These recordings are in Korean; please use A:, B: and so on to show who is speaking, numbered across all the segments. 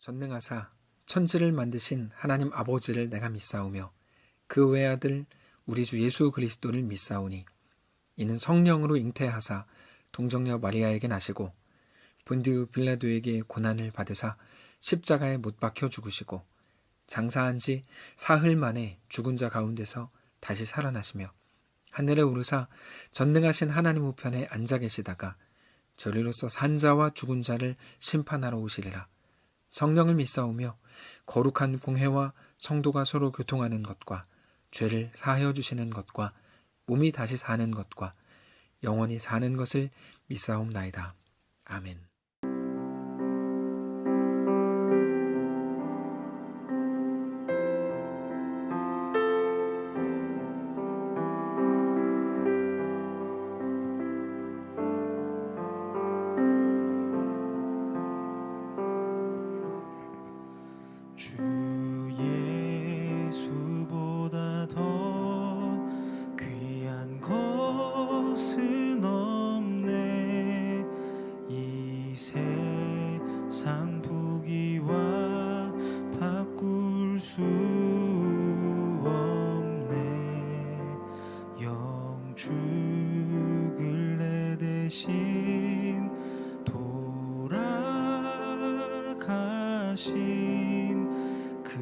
A: 전능하사 천지를 만드신 하나님 아버지를 내가 믿사오며 그 외아들 우리 주 예수 그리스도를 믿사오니 이는 성령으로 잉태하사 동정녀 마리아에게 나시고 본디우 빌라도에게 고난을 받으사 십자가에 못 박혀 죽으시고 장사한 지 사흘 만에 죽은 자 가운데서 다시 살아나시며 하늘에 오르사 전능하신 하나님 우편에 앉아 계시다가 저리로서 산자와 죽은 자를 심판하러 오시리라. 성령을 믿사오며 거룩한 공회와 성도가 서로 교통하는 것과 죄를 사하여 주시는 것과 몸이 다시 사는 것과 영원히 사는 것을 믿사옵나이다. 아멘.
B: 주 예수보다 더 귀한 것은 없네. 이 세상 부귀와 바꿀 수 없네. 영축을 내 대신 돌아가신 그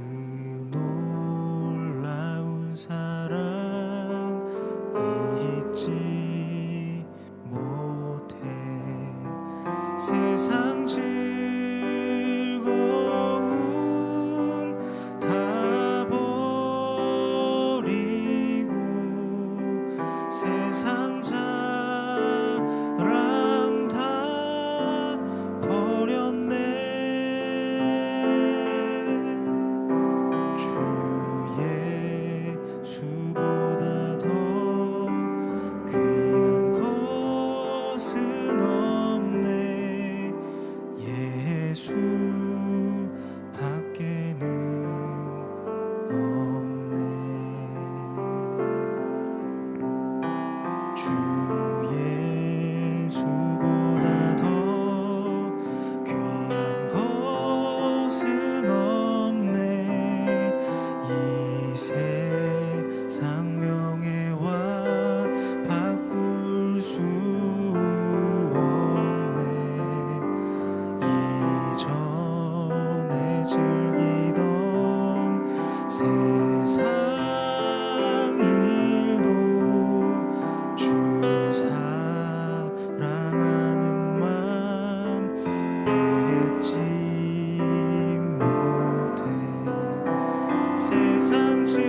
B: 놀라운 사랑 잊지 못해. 세상 즐거움 다 버리고 세상 자랑 다 없네. 예수 밖에는 없네. 주 예수보다 더 귀한 것은 없네. 이 세상 명예와 바꿀 수 없네. 이전에 즐기던 세상 일도 주 사랑하는 맘 뺏지 못해. 세상 즐거움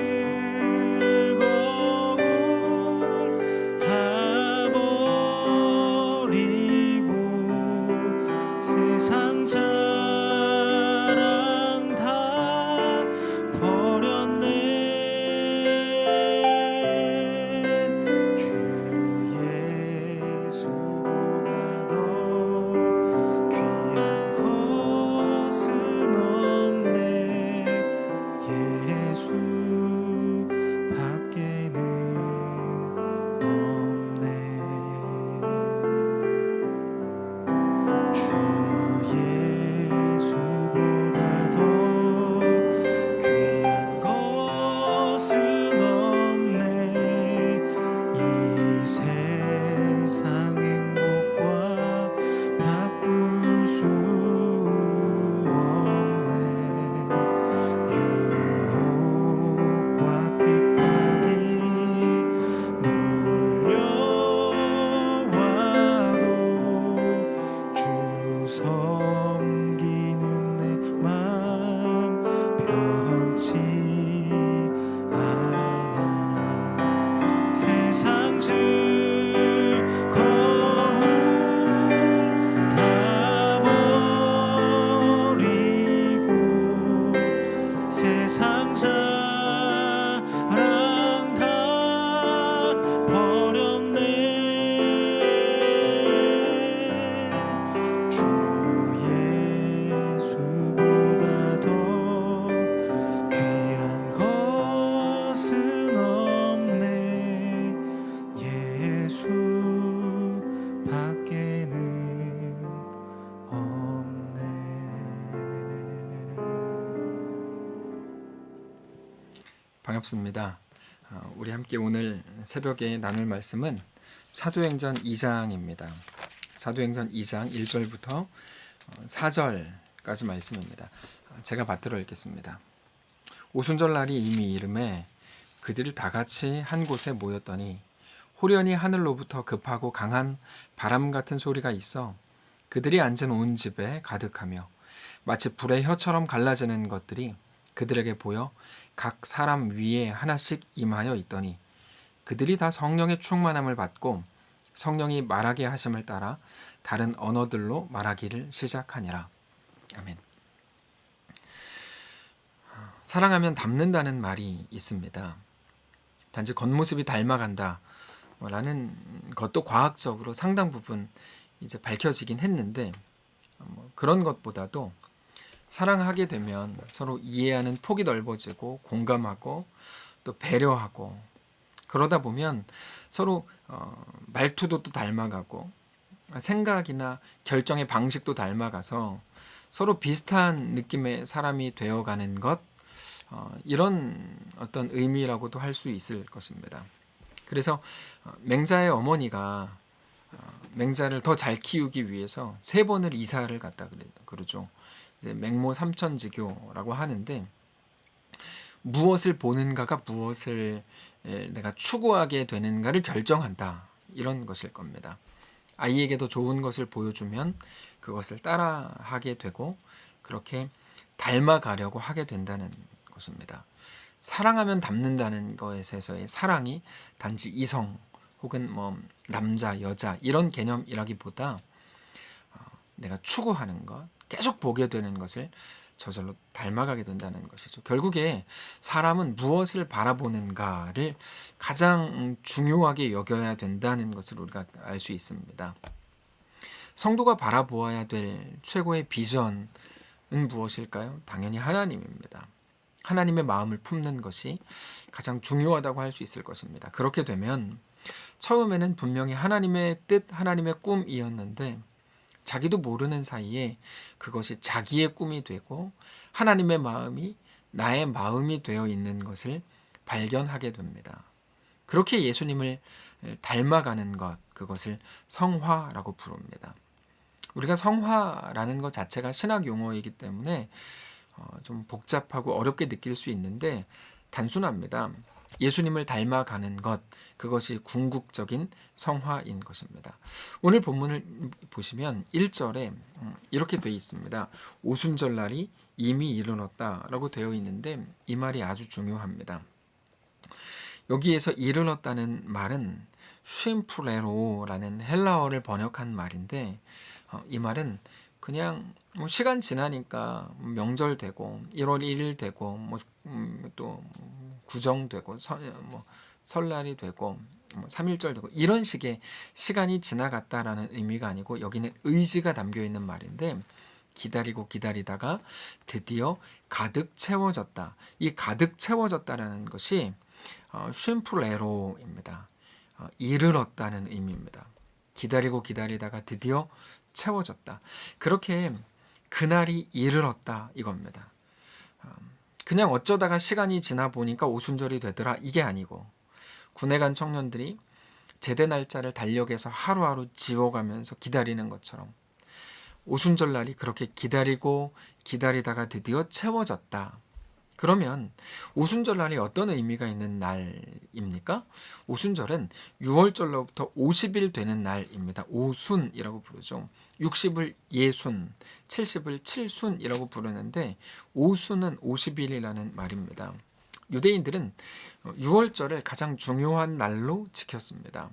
B: 다 버리고 세상 자랑 다 버렸네. 주 예수보다 더 귀한 것은 없네. 예수 밖에는 없네. 주 예수보다 더 귀한 것은 없네. 이 세상 행복과 바꿀 수 없네. 유혹과 핍박이 몰려와도 주 섬기는 내 맘 변치 않아. 세상 즐거움 다 버리고 세상 자랑 다 버렸네. 주 예수보다 더 귀한 것은 없네. 예수 밖에는 없네.
A: 반갑습니다. 우리 함께 오늘 새벽에 나눌 말씀은 사도행전 2장입니다. 사도행전 2장 1절부터 4절까지 말씀입니다. 제가 받들어 읽겠습니다. 오순절 날이 이미 이름에 그들이 다 같이 한 곳에 모였더니 호련히 하늘로부터 급하고 강한 바람 같은 소리가 있어 그들이 앉은 온 집에 가득하며 마치 불의 혀처럼 갈라지는 것들이 그들에게 보여 각 사람 위에 하나씩 임하여 있더니 그들이 다 성령의 충만함을 받고 성령이 말하게 하심을 따라 다른 언어들로 말하기를 시작하니라. 아멘. 사랑하면 닮는다는 말이 있습니다. 단지 겉모습이 닮아간다 라는 것도 과학적으로 상당 부분 이제 밝혀지긴 했는데 그런 것보다도 사랑하게 되면 서로 이해하는 폭이 넓어지고 공감하고 또 배려하고 그러다 보면 서로 말투도 또 닮아가고 생각이나 결정의 방식도 닮아가서 서로 비슷한 느낌의 사람이 되어가는 것 이런 어떤 의미라고도 할 수 있을 것입니다. 그래서 맹자의 어머니가 맹자를 더 잘 키우기 위해서 3번을 이사를 갔다 그러죠. 이제 맹모 삼천지교라고 하는데 무엇을 보는가가 무엇을 내가 추구하게 되는가를 결정한다 이런 것일 겁니다. 아이에게도 좋은 것을 보여주면 그것을 따라하게 되고 그렇게 닮아가려고 하게 된다는 것입니다. 사랑하면 닮는다는 것에서의 사랑이 단지 이성 혹은 남자, 여자 이런 개념이라기보다 내가 추구하는 것, 계속 보게 되는 것을 저절로 닮아가게 된다는 것이죠. 결국에 사람은 무엇을 바라보는가를 가장 중요하게 여겨야 된다는 것을 우리가 알 수 있습니다. 성도가 바라보아야 될 최고의 비전은 무엇일까요? 당연히 하나님입니다. 하나님의 마음을 품는 것이 가장 중요하다고 할 수 있을 것입니다. 그렇게 되면 처음에는 분명히 하나님의 뜻, 하나님의 꿈이었는데 자기도 모르는 사이에 그것이 자기의 꿈이 되고 하나님의 마음이 나의 마음이 되어 있는 것을 발견하게 됩니다. 그렇게 예수님을 닮아가는 것, 그것을 성화라고 부릅니다. 우리가 성화라는 것 자체가 신학 용어이기 때문에 좀 복잡하고 어렵게 느낄 수 있는데 단순합니다. 예수님을 닮아가는 것, 그것이 궁극적인 성화인 것입니다. 오늘 본문을 보시면 1절에 이렇게 되어 있습니다. 오순절날이 이미 이르렀다라고 되어 있는데 이 말이 아주 중요합니다. 여기에서 이르렀다는 말은 쉼프레로라는 헬라어를 번역한 말인데 이 말은 그냥 뭐 시간 지나니까 명절 되고 1월 1일 되고 또 구정 되고 설날이 되고 3.1절 되고 이런 식의 시간이 지나갔다라는 의미가 아니고 여기는 의지가 담겨 있는 말인데 기다리고 기다리다가 드디어 가득 채워졌다. 이 가득 채워졌다라는 것이 쉼플레로입니다. 이르렀다는 의미입니다. 기다리고 기다리다가 드디어 채워졌다. 그렇게 그날이 이르렀다 이겁니다. 그냥 어쩌다가 시간이 지나 보니까 오순절이 되더라 이게 아니고 군에 간 청년들이 제대 날짜를 달력에서 하루하루 지워가면서 기다리는 것처럼 오순절 날이 그렇게 기다리고 기다리다가 드디어 채워졌다. 그러면 오순절 날이 어떤 의미가 있는 날입니까? 오순절은 6월절로부터 50일 되는 날입니다. 오순이라고 부르죠. 60을 예순, 70을 칠순이라고 부르는데 오순은 50일이라는 말입니다. 유대인들은 6월절을 가장 중요한 날로 지켰습니다.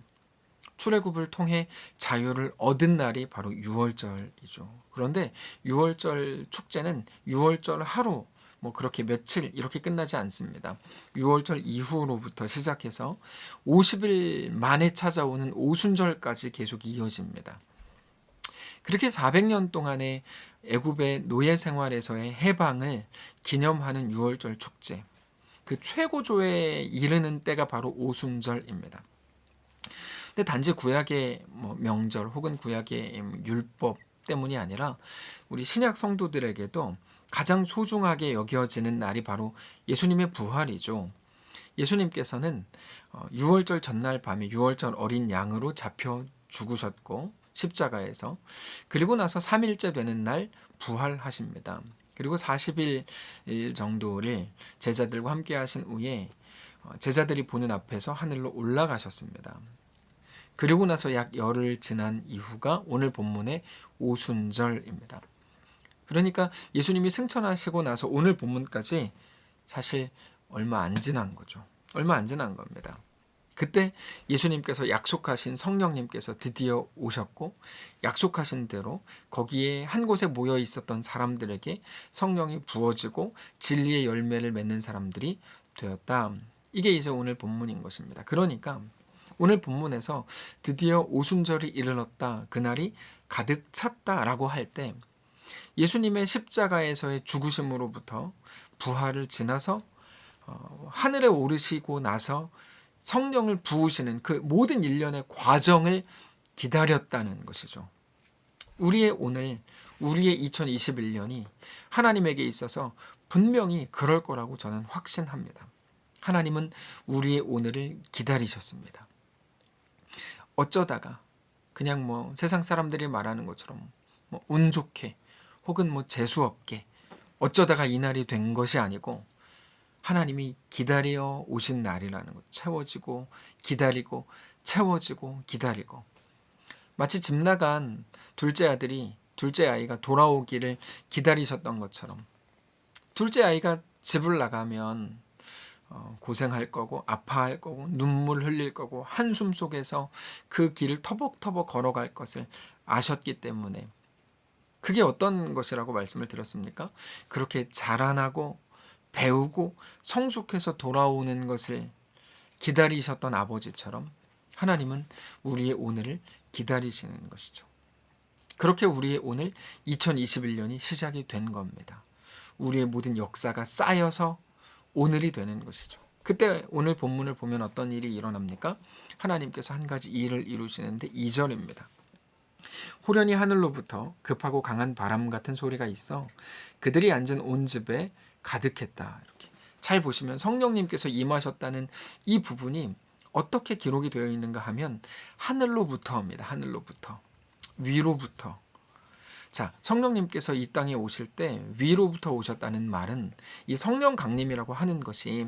A: 출애굽을 통해 자유를 얻은 날이 바로 6월절이죠. 그런데 6월절 축제는 6월절 하루 그렇게 며칠 이렇게 끝나지 않습니다. 6월절 이후로부터 시작해서 50일 만에 찾아오는 오순절까지 계속 이어집니다. 그렇게 400년 동안의 애굽의 노예 생활에서의 해방을 기념하는 6월절 축제, 그 최고조에 이르는 때가 바로 오순절입니다. 근데 단지 구약의 명절 혹은 구약의 율법 때문이 아니라 우리 신약 성도들에게도 가장 소중하게 여겨지는 날이 바로 예수님의 부활이죠. 예수님께서는 6월절 전날 밤에 6월절 어린 양으로 잡혀 죽으셨고 십자가에서 그리고 나서 3일째 되는 날 부활하십니다. 그리고 40일 정도를 제자들과 함께 하신 후에 제자들이 보는 앞에서 하늘로 올라가셨습니다. 그리고 나서 약 열흘 지난 이후가 오늘 본문의 오순절입니다. 그러니까 예수님이 승천하시고 나서 오늘 본문까지 사실 얼마 안 지난 거죠. 얼마 안 지난 겁니다. 그때 예수님께서 약속하신 성령님께서 드디어 오셨고 약속하신 대로 거기에 한 곳에 모여 있었던 사람들에게 성령이 부어지고 진리의 열매를 맺는 사람들이 되었다. 이게 이제 오늘 본문인 것입니다. 그러니까 오늘 본문에서 드디어 오순절이 이르렀다. 그날이 가득 찼다라고 할 때 예수님의 십자가에서의 죽으심으로부터 부활을 지나서 하늘에 오르시고 나서 성령을 부으시는 그 모든 일련의 과정을 기다렸다는 것이죠. 우리의 오늘, 우리의 2021년이 하나님에게 있어서 분명히 그럴 거라고 저는 확신합니다. 하나님은 우리의 오늘을 기다리셨습니다. 어쩌다가 그냥 세상 사람들이 말하는 것처럼 운 좋게 혹은 재수 없게 어쩌다가 이 날이 된 것이 아니고 하나님이 기다려 오신 날이라는 것. 채워지고 기다리고 채워지고 기다리고 마치 집 나간 둘째 아이가 돌아오기를 기다리셨던 것처럼 둘째 아이가 집을 나가면 고생할 거고 아파할 거고 눈물 흘릴 거고 한숨 속에서 그 길을 터벅터벅 걸어갈 것을 아셨기 때문에 그게 어떤 것이라고 말씀을 드렸습니까? 그렇게 자라나고 배우고 성숙해서 돌아오는 것을 기다리셨던 아버지처럼 하나님은 우리의 오늘을 기다리시는 것이죠. 그렇게 우리의 오늘 2021년이 시작이 된 겁니다. 우리의 모든 역사가 쌓여서 오늘이 되는 것이죠. 그때 오늘 본문을 보면 어떤 일이 일어납니까? 하나님께서 한 가지 일을 이루시는데 2절입니다. 호련히 하늘로부터 급하고 강한 바람 같은 소리가 있어 그들이 앉은 온 집에 가득했다. 이렇게 잘 보시면 성령님께서 임하셨다는 이 부분이 어떻게 기록이 되어 있는가 하면 하늘로부터입니다. 하늘로부터. 위로부터. 자, 성령님께서 이 땅에 오실 때 위로부터 오셨다는 말은 이 성령 강림이라고 하는 것이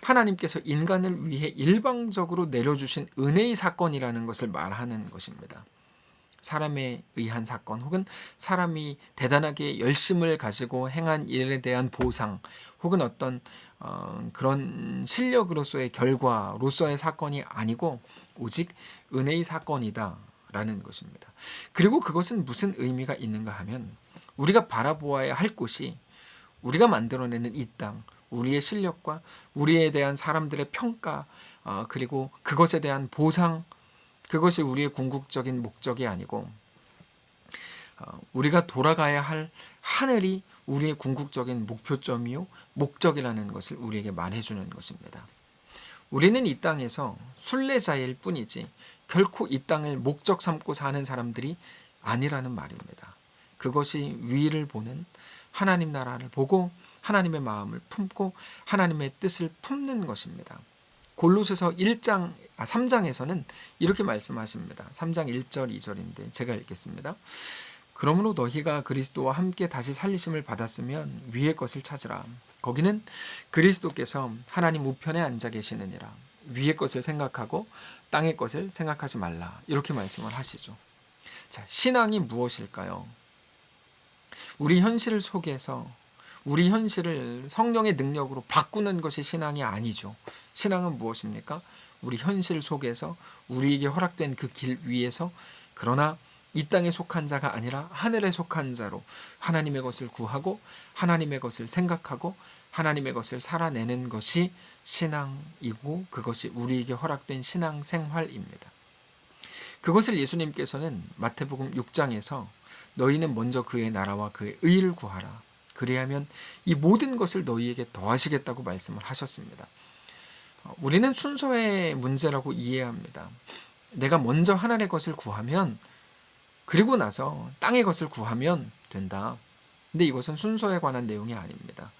A: 하나님께서 인간을 위해 일방적으로 내려주신 은혜의 사건이라는 것을 말하는 것입니다. 사람에 의한 사건 혹은 사람이 대단하게 열심을 가지고 행한 일에 대한 보상 혹은 어떤 그런 실력으로서의 결과로서의 사건이 아니고 오직 은혜의 사건이다 라는 것입니다. 그리고 그것은 무슨 의미가 있는가 하면 우리가 바라보아야 할 곳이 우리가 만들어내는 이 땅, 우리의 실력과 우리에 대한 사람들의 평가 그리고 그것에 대한 보상, 그것이 우리의 궁극적인 목적이 아니고 우리가 돌아가야 할 하늘이 우리의 궁극적인 목표점이요 목적이라는 것을 우리에게 말해주는 것입니다. 우리는 이 땅에서 순례자일 뿐이지 결코 이 땅을 목적 삼고 사는 사람들이 아니라는 말입니다. 그것이 위를 보는 하나님 나라를 보고 하나님의 마음을 품고 하나님의 뜻을 품는 것입니다. 골로새서 3장에서는 이렇게 말씀하십니다. 3장 1절 2절인데 제가 읽겠습니다. 그러므로 너희가 그리스도와 함께 다시 살리심을 받았으면 위의 것을 찾으라. 거기는 그리스도께서 하나님 우편에 앉아 계시느니라. 위의 것을 생각하고 땅의 것을 생각하지 말라. 이렇게 말씀을 하시죠. 자, 신앙이 무엇일까요? 우리 현실 속에서 우리 현실을 성령의 능력으로 바꾸는 것이 신앙이 아니죠. 신앙은 무엇입니까? 우리 현실 속에서 우리에게 허락된 그 길 위에서 그러나 이 땅에 속한 자가 아니라 하늘에 속한 자로 하나님의 것을 구하고 하나님의 것을 생각하고 하나님의 것을 살아내는 것이 신앙이고 그것이 우리에게 허락된 신앙생활입니다. 그것을 예수님께서는 마태복음 6장에서 너희는 먼저 그의 나라와 그의 의를 구하라. 그리하면 이 모든 것을 너희에게 더하시겠다고 말씀을 하셨습니다. 우리는 순서의 문제라고 이해합니다. 내가 먼저 하나님의 것을 구하면 그리고 나서 땅의 것을 구하면 된다. 근데 이것은 순서에 관한 내용이 아닙니다.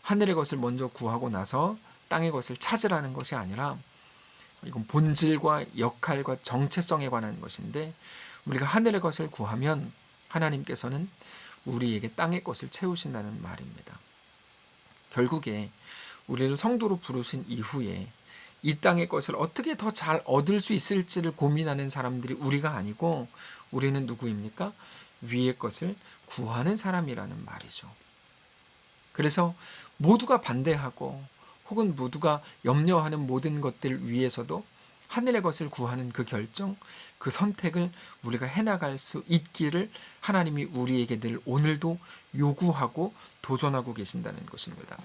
A: 하늘의 것을 먼저 구하고 나서 땅의 것을 찾으라는 것이 아니라 이건 본질과 역할과 정체성에 관한 것인데 우리가 하늘의 것을 구하면 하나님께서는 우리에게 땅의 것을 채우신다는 말입니다. 결국에 우리를 성도로 부르신 이후에 이 땅의 것을 어떻게 더 잘 얻을 수 있을지를 고민하는 사람들이 우리가 아니고 우리는 누구입니까? 위의 것을 구하는 사람이라는 말이죠. 그래서 모두가 반대하고 혹은 모두가 염려하는 모든 것들 위에서도 하늘의 것을 구하는 그 결정, 그 선택을 우리가 해나갈 수 있기를 하나님이 우리에게 늘 오늘도 요구하고 도전하고 계신다는 것입니다.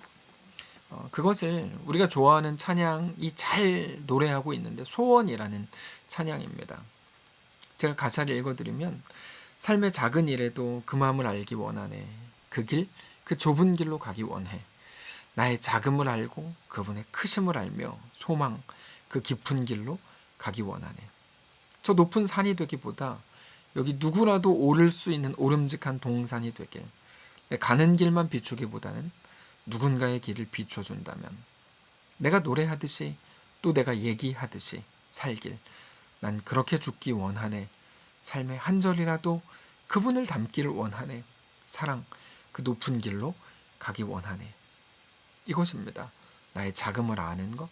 A: 그것을 우리가 좋아하는 찬양이 잘 노래하고 있는데 소원이라는 찬양입니다. 제가 가사를 읽어드리면 삶의 작은 일에도 그 마음을 알기 원하네. 그 길, 그 좁은 길로 가기 원해. 나의 작음을 알고 그분의 크심을 알며 소망, 그 깊은 길로 가기 원하네. 저 높은 산이 되기보다 여기 누구라도 오를 수 있는 오름직한 동산이 되길. 내 가는 길만 비추기보다는 누군가의 길을 비춰준다면 내가 노래하듯이 또 내가 얘기하듯이 살길. 난 그렇게 죽기 원하네. 삶의 한 절이라도 그분을 닮기를 원하네. 사랑, 그 높은 길로 가기 원하네. 이것입니다. 나의 작음을 아는 것,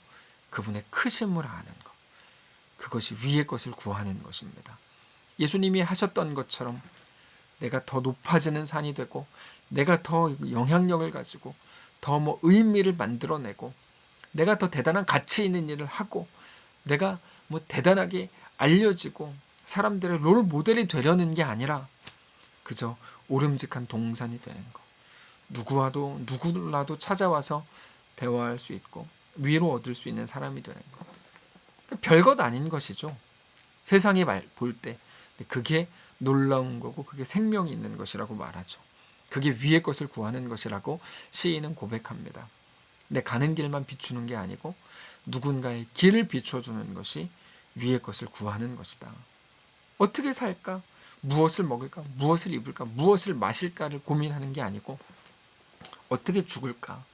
A: 그분의 크심을 아는 것. 그것이 위의 것을 구하는 것입니다. 예수님이 하셨던 것처럼 내가 더 높아지는 산이 되고 내가 더 영향력을 가지고 더 의미를 만들어내고 내가 더 대단한 가치 있는 일을 하고 내가 대단하게 알려지고 사람들의 롤 모델이 되려는 게 아니라 그저 오름직한 동산이 되는 것. 누구라도 찾아와서 대화할 수 있고 위로 얻을 수 있는 사람이 되는 것. 별것 아닌 것이죠. 세상이 볼 때. 그게 놀라운 거고 그게 생명이 있는 것이라고 말하죠. 그게 위의 것을 구하는 것이라고 시인은 고백합니다. 내 가는 길만 비추는 게 아니고 누군가의 길을 비춰주는 것이 위의 것을 구하는 것이다. 어떻게 살까? 무엇을 먹을까? 무엇을 입을까? 무엇을 마실까를 고민하는 게 아니고 어떻게 죽을까?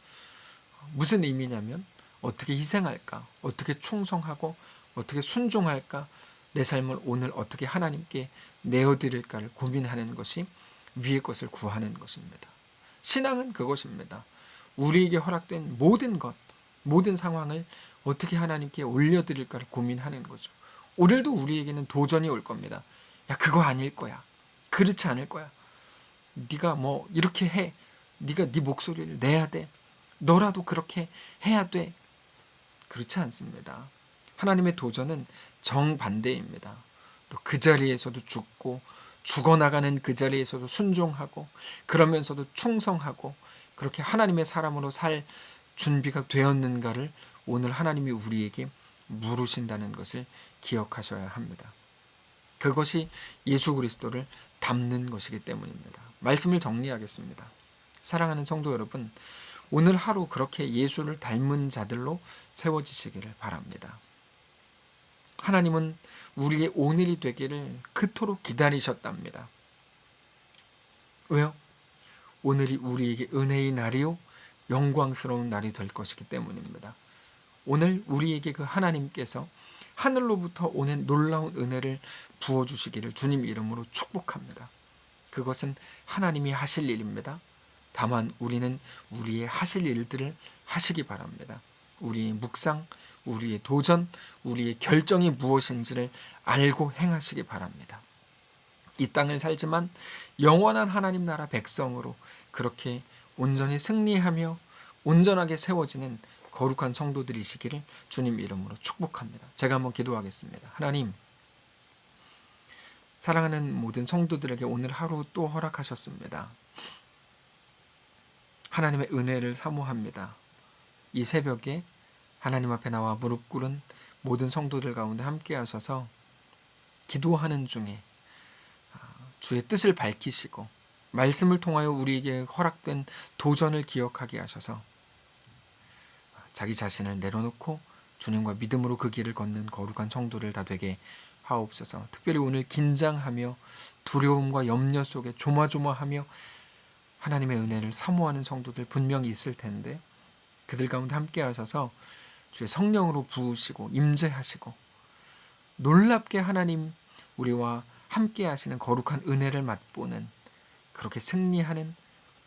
A: 무슨 의미냐면 어떻게 희생할까? 어떻게 충성하고 어떻게 순종할까? 내 삶을 오늘 어떻게 하나님께 내어드릴까를 고민하는 것이 위의 것을 구하는 것입니다. 신앙은 그것입니다. 우리에게 허락된 모든 것, 모든 상황을 어떻게 하나님께 올려드릴까를 고민하는 거죠. 오늘도 우리에게는 도전이 올 겁니다. 야, 그거 아닐 거야. 그렇지 않을 거야. 네가 뭐 이렇게 해. 네가 네 목소리를 내야 돼. 너라도 그렇게 해야 돼. 그렇지 않습니다. 하나님의 도전은 정반대입니다. 또 그 자리에서도 죽고 죽어나가는 그 자리에서도 순종하고 그러면서도 충성하고 그렇게 하나님의 사람으로 살 준비가 되었는가를 오늘 하나님이 우리에게 물으신다는 것을 기억하셔야 합니다. 그것이 예수 그리스도를 닮는 것이기 때문입니다. 말씀을 정리하겠습니다. 사랑하는 성도 여러분, 오늘 하루 그렇게 예수를 닮은 자들로 세워지시기를 바랍니다. 하나님은 우리의 오늘이 되기를 그토록 기다리셨답니다. 왜요? 오늘이 우리에게 은혜의 날이요 영광스러운 날이 될 것이기 때문입니다. 오늘 우리에게 그 하나님께서 하늘로부터 오는 놀라운 은혜를 부어주시기를 주님 이름으로 축복합니다. 그것은 하나님이 하실 일입니다. 다만 우리는 우리의 하실 일들을 하시기 바랍니다. 우리의 묵상, 우리의 도전, 우리의 결정이 무엇인지를 알고 행하시기 바랍니다. 이 땅을 살지만 영원한 하나님 나라 백성으로 그렇게 온전히 승리하며 온전하게 세워지는 거룩한 성도들이시기를 주님 이름으로 축복합니다. 제가 한번 기도하겠습니다. 하나님, 사랑하는 모든 성도들에게 오늘 하루 또 허락하셨습니다. 하나님의 은혜를 사모합니다. 이 새벽에 하나님 앞에 나와 무릎 꿇은 모든 성도들 가운데 함께 하셔서 기도하는 중에 주의 뜻을 밝히시고 말씀을 통하여 우리에게 허락된 도전을 기억하게 하셔서 자기 자신을 내려놓고 주님과 믿음으로 그 길을 걷는 거룩한 성도를 다 되게 하옵소서. 특별히 오늘 긴장하며 두려움과 염려 속에 조마조마하며 하나님의 은혜를 사모하는 성도들 분명히 있을 텐데 그들 가운데 함께 하셔서 주의 성령으로 부으시고 임재하시고 놀랍게 하나님 우리와 함께 하시는 거룩한 은혜를 맛보는 그렇게 승리하는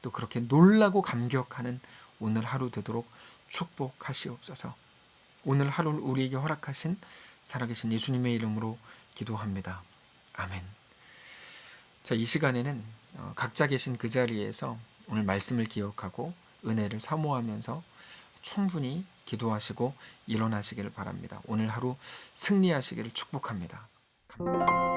A: 또 그렇게 놀라고 감격하는 오늘 하루 되도록 축복하시옵소서. 오늘 하루를 우리에게 허락하신 살아계신 예수님의 이름으로 기도합니다. 아멘. 자, 이 시간에는 각자 계신 그 자리에서 오늘 말씀을 기억하고 은혜를 사모하면서 충분히 기도하시고 일어나시기를 바랍니다. 오늘 하루 승리하시기를 축복합니다. 감사합니다.